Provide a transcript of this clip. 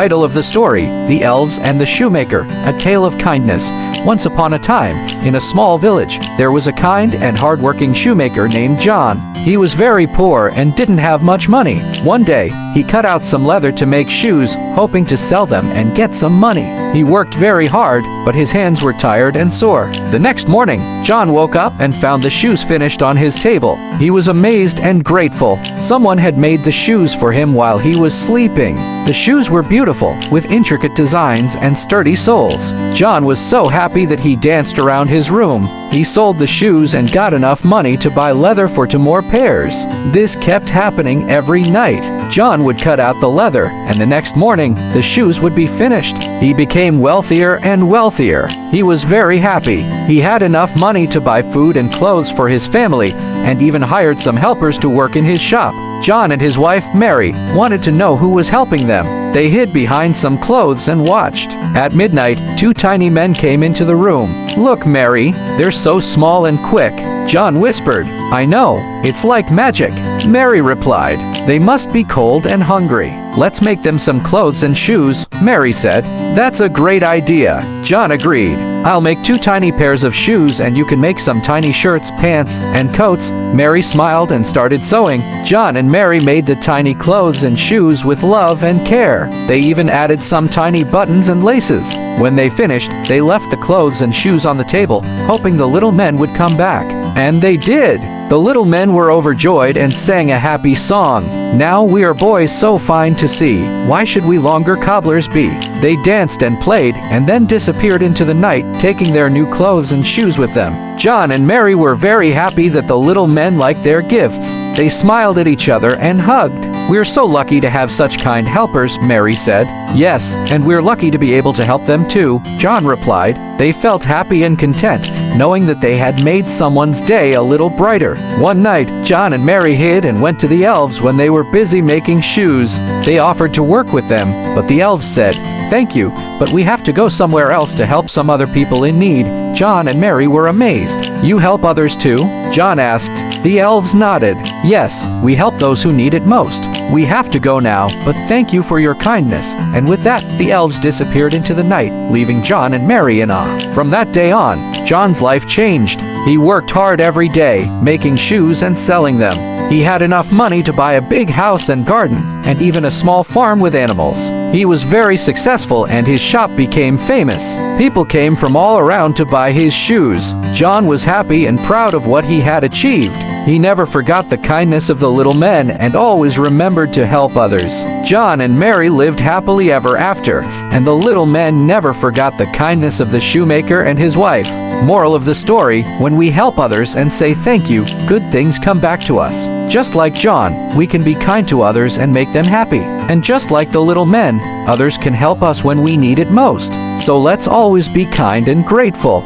Title of the story: The Elves and the Shoemaker, a tale of kindness. Once upon a time, in a small village, there was a kind and hardworking shoemaker named John. He was very poor and didn't have much money. One day, he cut out some leather to make shoes, hoping to sell them and get some money. He worked very hard, but his hands were tired and sore. The next morning, John woke up and found the shoes finished on his table. He was amazed and grateful. Someone had made the shoes for him while he was sleeping. The shoes were beautiful, with intricate designs and sturdy soles. John was so happy that he danced around his room. He sold the shoes and got enough money to buy leather for 2 more pairs. This kept happening every night. John would cut out the leather, and the next morning, the shoes would be finished. He became wealthier and wealthier. He was very happy. He had enough money to buy food and clothes for his family, and even hired some helpers to work in his shop. John and his wife, Mary, wanted to know who was helping them. They hid behind some clothes and watched. At midnight, 2 tiny men came into the room. "Look, Mary, they're so small and quick," John whispered. "I know, it's like magic," Mary replied. "They must be cold and hungry. Let's make them some clothes and shoes," Mary said. "That's a great idea," John agreed. "I'll make 2 tiny pairs of shoes and you can make some tiny shirts, pants, and coats." Mary smiled and started sewing. John and Mary made the tiny clothes and shoes with love and care. They even added some tiny buttons and laces. When they finished, they left the clothes and shoes on the table, hoping the little men would come back. And they did. The little men were overjoyed and sang a happy song. "Now we are boys so fine to see. Why should we longer cobblers be?" They danced and played, and then disappeared into the night, taking their new clothes and shoes with them. John and Mary were very happy that the little men liked their gifts. They smiled at each other and hugged. "We're so lucky to have such kind helpers," Mary said. "Yes, and we're lucky to be able to help them too," John replied. They felt happy and content, knowing that they had made someone's day a little brighter. One night, John and Mary hid and went to the elves when they were busy making shoes. They offered to work with them, but the elves said, "Thank you, but we have to go somewhere else to help some other people in need." John and Mary were amazed. "You help others too?" John asked. The elves nodded. "Yes, we help those who need it most. We have to go now, but thank you for your kindness." And with that, the elves disappeared into the night, leaving John and Mary in awe. From that day on, John's life changed. He worked hard every day, making shoes and selling them. He had enough money to buy a big house and garden, and even a small farm with animals. He was very successful and his shop became famous. People came from all around to buy his shoes. John was happy and proud of what he had achieved. He never forgot the kindness of the little men and always remembered to help others. John and Mary lived happily ever after, and the little men never forgot the kindness of the shoemaker and his wife. Moral of the story: when we help others and say thank you, good things come back to us. Just like John, we can be kind to others and make them happy. And just like the little men, others can help us when we need it most. So let's always be kind and grateful.